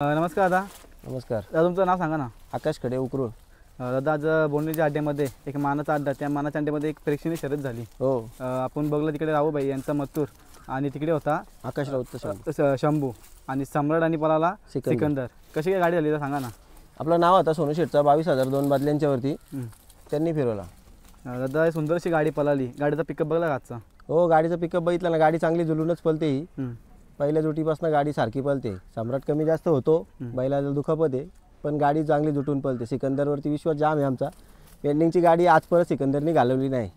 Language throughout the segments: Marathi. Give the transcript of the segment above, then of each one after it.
नमस्कार दादा. नमस्कार दादा तुमचं नाव सांगा ना. आकाश खडे उकरूळ. दादा आज बोंडीच्या अड्ड्यामध्ये एक मानाचा अड्डा, त्या मानाच्या अड्ड्यामध्ये एक प्रेक्षणीय शर्यत झाली. हो आपण बघलं तिकडे राहूबाई यांचा मथुर आणि तिकडे होता आकाश राऊत शंभू आणि सम्राट आणि पळाला सिकंदर. कशी काय गाडी झाली तर सांगा ना. आपलं नाव होता सोनू शेठचा 22,000 2 बादल्यांच्या वरती त्यांनी फिरवला. दादा सुंदरशी गाडी पळाली. गाडीचा पिकअप बघला का आजचा? हो गाडीचा पिकअप बघितला ना. गाडी चांगली जुलूनच पळते ही. पहिल्या जोटीपासून गाडी सारखी पळते. सम्राट कमी जास्त होतो, बैलाला दुखापत आहे, पण गाडी चांगली जुटून पळते. सिकंदरवरती विश्वास जाम आहे आमचा. पेंडिंगची गाडी आज परत सिकंदरनी घालवली नाही.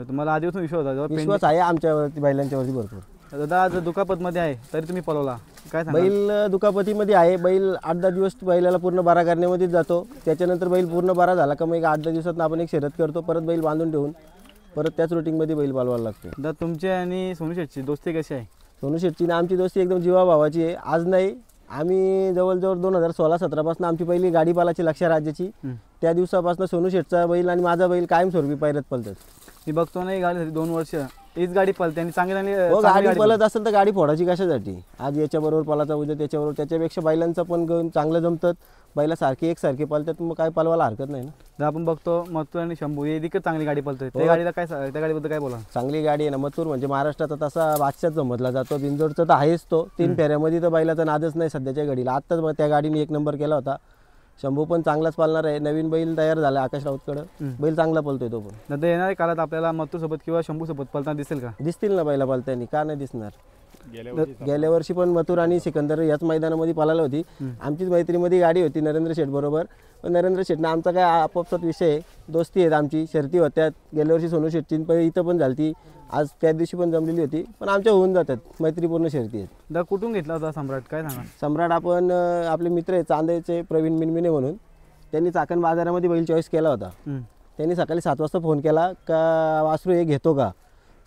तुम्हाला आधीपासून विश्वास होता? विश्वास आहे आमच्यावरती, बैलांच्यावरती भरपूर. दादा आज दुखापतमध्ये आहे तरी तुम्ही पळवला, काय सांगा? बैल दुखापतीमध्ये आहे. बैल 8-10 दिवस बैलाला पूर्ण बरा करण्यामध्येच जातो. त्याच्यानंतर बैल पूर्ण बरा झाला का मग 8-10 दिवसात आपण एक शर्यत करतो. परत बैल बांधून ठेवून परत त्याच रुटीनमध्ये बैल पालवायला लागतो. दादा तुमची आणि सोनू शेठची दोस्ती कशी आहे? सोनू शेठची ना आमची दोस्ती एकदम जीवाभावाची आहे. आज नाही, आम्ही जवळजवळ 2016-17 पासून आमची पहिली गाडी पालाची लक्ष राज्याची. त्या दिवसापासून सोनू शेठचा बैल आणि माझा बैल कायमस्वरूपी पायरत पळतात. मी बघतो ना ही गाडी 2 वर्ष हीच गाडी पळते आणि चांगली गाडी पळत असेल तर गाडी फोडायची कशासाठी? आज याच्याबरोबर पळाचा, उद्या त्याच्याबरोबर. त्याच्यापेक्षा बैलांचं पण गण चांगलं जमतात. बैला सारखी एकसारखी पळतात, मग काय पळवायला हरकत नाही ना. आपण बघतो मथुर आणि शंभू हे देखील चांगली गाडी पळतोय. त्या गाडीला काय, त्या गाडीबद्दल काय बोला? चांगली गाडी आहे ना. मथुर म्हणजे महाराष्ट्राचा तसा बादशाह जमतला जातो. बिंजोडचा तर आहेच तो. 3 फेऱ्यामध्ये तर बैलाचा नादच नाही सध्याच्या घडीला. आत्ताच त्या गाडीने 1 नंबर केला होता. शंभू पण चांगलाच पालणार आहे. नवीन बैल तयार झाला आकाश राऊतकडं. बैल चांगला पळतोय तो पण. नंतर येणाऱ्या काळात आपल्याला मथुर सोबत किंवा शंभू सोबत पळताना दिसेल का? दिसतील ना बैला पळताना, का नाही दिसणार. गेल्या वर्षी पण मथुर आणि सिकंदर याच मैदानामध्ये पळाली होती. आमचीच मैत्रीमध्ये गाडी होती नरेंद्र शेठ बरोबर. पण नरेंद्र शेठनं आमचा काय आपापसात विषय आहे, दोस्ती आहेत आमची. शर्ती होत्या गेल्या वर्षी सोनू शेठची पण इथं पण झाली. आज त्या दिवशी पण जमलेली होती. पण आमच्या होऊन जातात, मैत्रीपूर्ण शर्ती आहेत. दादा कुठून घेतला होता सम्राट, काय सांगा? सम्राट आपण आपले मित्र आहेत चांदेचे प्रवीण मिनमिने म्हणून. त्यांनी चाकण बाजारामध्ये बैल चॉईस केला होता. त्यांनी सकाळी 7 वाजता फोन केला का वासरू हे घेतो का?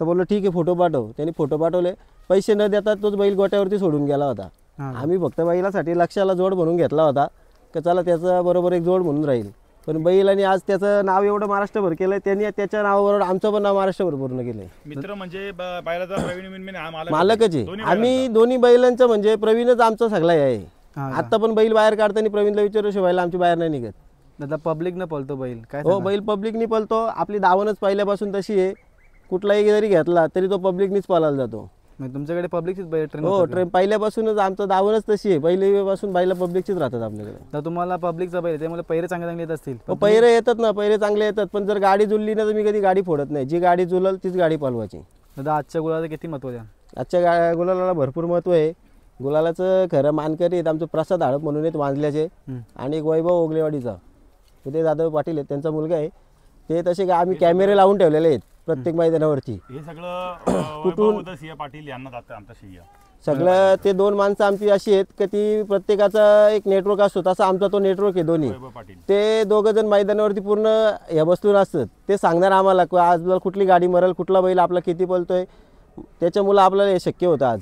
तर बोललो ठीक आहे फोटो पाठव. त्यांनी फोटो पाठवले. पैसे न देता तोच बैल गोट्यावरती सोडून गेला होता. आम्ही फक्त बैलासाठी लक्षाला जोड म्हणून घेतला होता का चला त्याचा बरोबर एक जोड म्हणून राहील. पण बैलांनी आज त्याचं नाव एवढं महाराष्ट्रभर केलंय. त्यांनी त्याच्या नावाबरोबर आमचं पण नाव महाराष्ट्रभर पूर्ण केलंय. मित्र म्हणजे बैलाचा प्रवीण मालकच आहे. आम्ही दोन्ही बैलांचं म्हणजे प्रवीणच आमचा सगळा आहे. आता पण बैल बाहेर काढताना प्रवीणला विचारू शिवायला आमची बाहेर नाही निघत. दादा पब्लिक न पळतो बैल, काय? हो बैल पब्लिकनी पळतो. आपली दावणच पहिल्यापासून तशी आहे. कुठलाही जरी घेतला तरी तो पब्लिकनीच पळायला जातो. तुमच्याकडे पब्लिकचीच बैल ट्रेन? हो ट्रेन पहिल्यापासूनच आमचं दावणच तशी आहे. पहिल्यापासून बैला पब्लिकचीच राहतात आपल्याकडे. तर तुम्हाला पब्लिकचा बैल त्यामुळे पैरे चांगले येत असतील? पैरे येतात ना, पैरे चांगले येतात. पण जर गाडी जुळली ना तर मी कधी गाडी फोडत नाही. जी गाडी जुळल तीच गाडी पळवायची. दादा आजच्या गुलाला किती महत्व द्या? आजच्या गुलाला भरपूर महत्व आहे. गुलालाचं खरं मानकरी आहेत आमचं प्रसाद हडप म्हणून आहेत वांजल्याचे. आणि एक वैभव ओगलेवाडीचा उदय जाधव पाटील आहेत, त्यांचा मुलगा आहे. ते तसे काय आम्ही कॅमेरे लावून ठेवलेले आहेत प्रत्येक मैदानावरती. हे सगळं कुठून सिंह पाटील यांना जातं आमचा सिंह सगळं. ते 2 माणसं आमची अशी आहेत की ती प्रत्येकाचा एक नेटवर्क असतो, तसा आमचा तो नेटवर्क आहे दोन्ही. ते 2 जण मैदानावरती पूर्ण हे बसलून असतात. ते सांगणार आम्हाला आज कुठली गाडी मरल, कुठला बैल आपला किती पळतोय. त्याच्यामुळं आपल्याला हे शक्य होतं आज.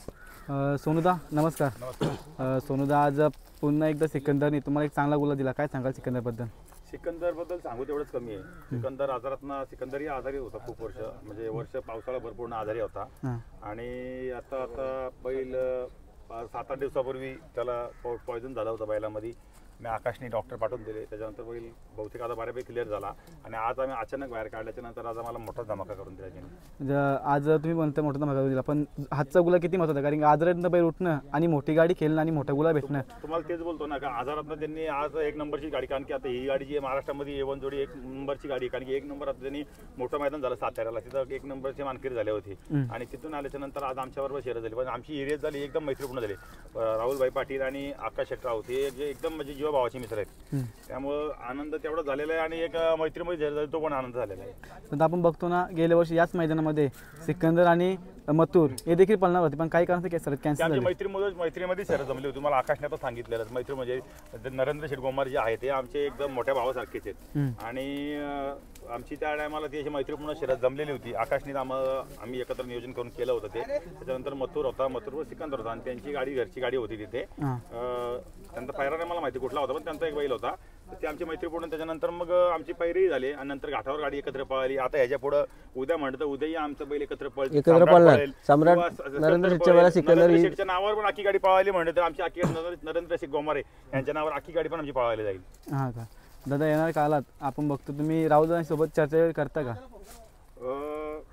सोनूदा नमस्कार. सोनूदा आज पुन्हा एकदा सिकंदरने तुम्हाला एक चांगला गुलाल दिला, काय सांगाल सिकंदरबद्दल? सिकंदरबद्दल सांगू तेवढंच कमी आहे. सिकंदर आजारातनं, सिकंदरही आजारी होता खूप वर्ष, म्हणजे वर्ष पावसाळा भरपूर आजारी होता. आणि आता बैल 7-8 दिवसापूर्वी त्याला पॉयझन झाला होता बैलामध्ये. मी आकाशने डॉक्टर पाठवून दिले. त्याच्यानंतर बैल बहुतेक आता बऱ्यापैकी क्लिअर झाला. आणि आज आम्ही अचानक बाहेर काढल्याच्या नंतर आज आम्हाला मोठा धमाका करून दिला. आज तुम्ही म्हणता मोठा धमाका करून दिला, पण हातचा गुलाल किती महत्त्वाचा? कारण आजारातनं बैल उठणं आणि मोठी गाडी खेळणं आणि मोठा गुलाल भेटणं. तुम्हाला तेच बोलतो ना का आजारातनं त्यांनी आज 1 नंबरची गाडी, कारण की आता ही गाडी जी आहे महाराष्ट्रामध्ये A1 जोडी 1 नंबरची गाडी, कारण की 1 नंबर आता त्यांनी मोठं मैदान झालं साताऱ्याला, तिथं 1 नंबरचे मानकरी झाले होते. आणि तिथून आल्याच्या नंतर आज आमच्याबरोबर शर्यत झाली. पण आमची एरियात झाली एकदम मैत्रीपूर्ण झाली. राहुलभाई पाटील आणि आकाश शेट्टी राऊत हे जे एकदम म्हणजे जीवाभावाचे मित्र आहेत. त्यामुळं आनंद तेवढा झालेला आहे. आणि एक मैत्रीमध्ये तो पण आनंद झालेला आहे. तर आपण बघतो ना गेल्या वर्षी याच मैदानामध्ये सिकंदर आणि मथुर हे देखील पळणार होते, पण काही कारणास्तव कॅन्सल झाले. मैत्रीमध्ये शर्यत जमली होती. मला आकाशने आता सांगितलेलं मैत्री म्हणजे नरेंद्र शेठ गोमार जे आहे ते आमचे एकदम मोठ्या भावासारखेच आहेत. आणि आमची त्या टायमाला ती अशी मैत्रीपूर्ण शर्यत जमलेली होती. आकाशने आम्ही एकत्र नियोजन करून केलं होतं ते. त्याच्यानंतर मथुर होता, मथुरवर सिकंदर होता आणि त्यांची गाडी घरची गाडी होती तिथे. त्यांचा पायरा नाही मला माहिती कुठला होता, पण त्यांचा एक बैल होता. ते आमची मैत्रीपूर्ण. त्याच्यानंतर मग आमची पैरीही झाली आणि नंतर घाटावर गाडी एकत्र पळाली. आता ह्याच्या पुढे उद्या म्हणतं उद्याही आमचं बैल एकत्र पळेल, एकत्र सम्राट पळणार. पळेल. सम्राट किंवा नरेंद्र शेठच्या वेळेला सिकंदर नरेंद्र ही- शेठच्या नावावर पण आखी गाडी पळाली म्हणते तर आमची आखी नरेंद्र शेठ गोमारे यांच्या नावावर आखी गाडी पण आमची पळायला जाईल. हां का दादा, येणार कालात आपण बघतो तुम्ही राहुलदादांसोबत चर्चा करता का?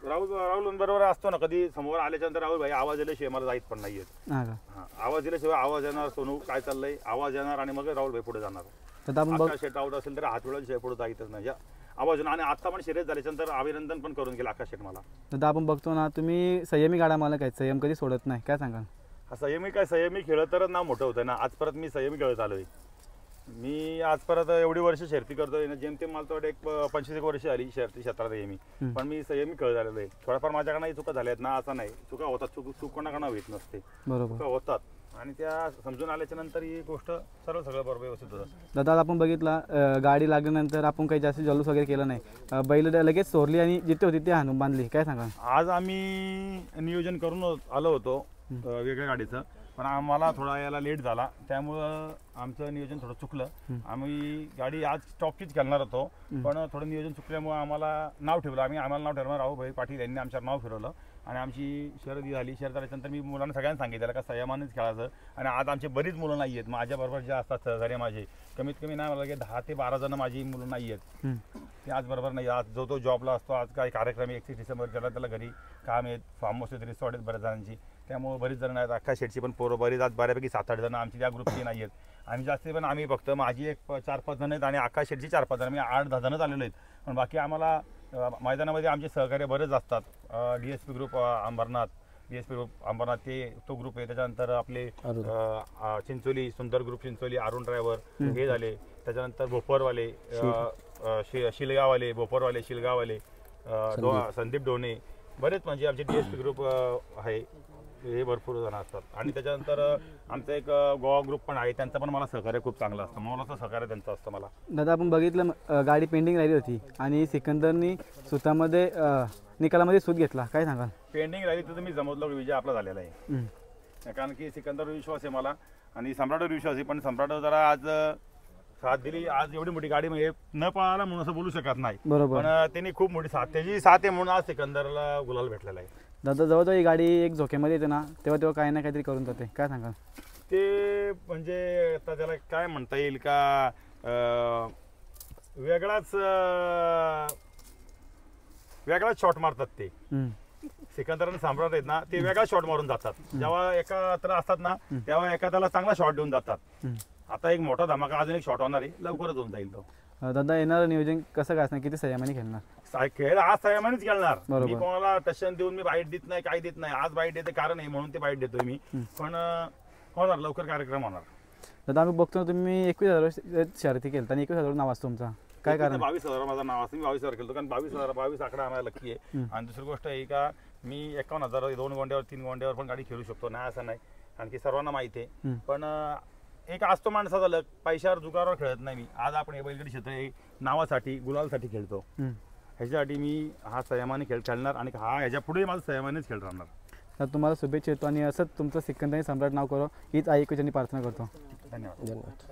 राहुल बरोबर असतो ना, कधी समोर आल्याच्या नंतर राहुल भाई आवाज दिल्याशिवाय मला जायत पण नाहीये. हां का आवाज दिल्याशिवाय आवाज येणार, सोनू काय चाललंय आवाज येणार आणि मग राहुल भाई पुढे जाणार. दादा आपण बघ आकाश शेट आउट असेल तर हात वेळेला पुढे जायचंच नाही आवाज येणार. आणि आता पण शर्यत झाल्याच्यानंतर अभिनंदन पण करून गेला आकाश शेट मला. दादा आपण बघतो ना तुम्ही संयमी गाडा मालक आहेत, संयम कधी सोडत नाही, काय सांगाल? हा संयमी काय, संयमी खेळत तर नाव मोठं होतं ना. आज परत मी संयमी खेळत आलोय. मी आज परत एवढी वर्ष शर्ती करतोय ना, जेमतेम मला तर एक 25 वर्ष आली शर्ती क्षेत्रात आहे मी. पण मी संयमी खेळत आलेलो आहे. थोड्याफार माझ्याकडे चुका झाल्या आहेत ना, असं नाही. चुका होतात, चूक कोणाकडे होत नसते, बरोबर चुका होतात आणि त्या समजून आल्याच्या नंतर ही गोष्ट सगळं बरोबर व्यवस्थित होतं. दादा आपण बघितलं गाडी लागल्यानंतर आपण काही जास्त जल्लोष वगैरे केलं नाही, बैल लगेच सोडली आणि जिथे होती ते हाणून बांधली, काय सांगाल? आज आम्ही नियोजन करून आलो होतो वेगळ्या गाडीचं, पण आम्हाला थोडा याला लेट झाला त्यामुळं आमचं नियोजन थोडं चुकलं. आम्ही गाडी आज स्टॉपचीच खेळणार होतो पण थोडं नियोजन चुकल्यामुळे आम्हाला नाव ठेवलं. आम्हाला नाव ठेवलं राहुभाई पाटील यांनी आमच्यावर नाव फिरवलं आणि आमची शर्यत झाली. शर्यत झाल्यानंतर मी मुलांना सगळ्यांना सांगितलं का संयमानेच खेळायचं. आणि आज आमची बरीच मुलं नाही आहेत माझ्याबरोबर जे असतात सहकारी माझे, कमीत कमी नाही मला 10 ते 12 जण माझी मुलं नाही आहेत. ते आज बरोबर नाही. आज जो तो जॉबला असतो, आज काही कार्यक्रम 31 डिसेंबर त्याला घरी काम आहेत, फार्म हाऊस आहेत, रिसॉर्ट आहेत बऱ्याच जणांची, त्यामुळे बरीच जण आहेत. अख्खा शेटची पण पोरं बरीच आज बऱ्यापैकी 7-8 जण आमची त्या ग्रुपची नाही आहेत. आणि जास्ती पण आम्ही फक्त माझी एक 4-5 जण आहेत आणि आकाश शेटची 4-5 जण, मी 8-10 जणच आलेलो आहेत. पण बाकी आम्हाला मैदानामध्ये आमचे सहकार्य बरेच असतात. DSP group Ambernath, DSP group Ambernath तो ग्रुप आहे. त्याच्यानंतर आपले चिंचोली सुंदर ग्रुप, चिंचोली अरुण ड्रायव्हर हे झाले. त्याच्यानंतर भोपरवाले, शिलगाववाले, भोपरवाले, शिलगाववाले, संदीप डोणे, बरेच म्हणजे आमचे DSP ग्रुप आहे, हे भरपूर जण असतात. आणि त्याच्यानंतर आमचा एक गोवा ग्रुप पण आहे, त्यांचं पण मला सहकार्य खूप चांगलं असतं. मला सहकार्य त्यांचं असतं मला. दादा आपण बघितलं गाडी पेंडिंग राहिली होती आणि सिकंदरनी सुतामध्ये निकालामध्ये सूत घेतला, काय सांगाल? पेंडिंग राहिली तर मी जमवलं विजय आपला झालेला आहे. कारण की सिकंदर विश्वास आहे मला आणि सम्राटवर विश्वास आहे. पण सम्राट जरा आज साथ दिली. आज एवढी मोठी गाडी म्हणजे न पळाला म्हणून असं बोलू शकत नाही, बरोबर. पण त्यांनी खूप मोठी साथ, त्याची साथ आहे म्हणून आज सिकंदरला गुलाल भेटलेला आहे. दादा जवळजवळ ही गाडी एक झोक्यामध्ये येते ना, तेव्हा काही ना काहीतरी करून जाते, काय सांगाल? ते म्हणजे आता त्याला काय म्हणता येईल का, वेगळाच शॉट मारतात ते. सिकंदर आणि सम्राट आहेत ना, ते वेगळा शॉट मारून जातात. जेव्हा एकत्र असतात ना तेव्हा एखाद्याला चांगला शॉट देऊन जातात. आता एक मोठा धमाका अजून एक शॉट होणार आहे, लवकरच होऊन जाईल तो. दादा येणार नियोजन कसं काय असणार, किती संयमाने खेळणार? खेळ आज संयमानेच खेळणार. बरोबर. मी कोणाला टशन देऊन मी बाईट देत नाही, काही देत नाही. आज बाईट देते कारण आहे म्हणून ते बाईट देतोय मी. पण होणार, लवकर कार्यक्रम होणार. दादा आम्ही बघतो ना तुम्ही 21,000 शर्यती केलं आणि 21,000 नाव असतं तुमचा, काय कारण? 22,000 माझं नाव असतं. मी 22,000 खेळतो कारण 22 आकडा आम्हाला लक्की आहे. आणि दुसरी गोष्ट आहे का, मी 51,000 2 गोंड्यावर 3 गोंड्यावर पण गाडी खेळू शकतो, नाही असं नाही. आणखी सर्वांना माहिती आहे. पण एक असतो माणसाचा लक, पैशावर जुगारावर खेळत नाही मी. आज आपण हे बैलगाडी क्षेत्र हे नावासाठी गुलालसाठी खेळतो. ह्याच्यासाठी मी हा संयमाने खेळ खेळणार आणि ह्याच्या पुढे माझं संयमानेच खेळ राहणार. तर तुम्हाला शुभेच्छा येतो आणि असंच तुमचं सिकंदर आणि सम्राट नाव करो हीच आई प्रार्थना करतो. धन्यवाद.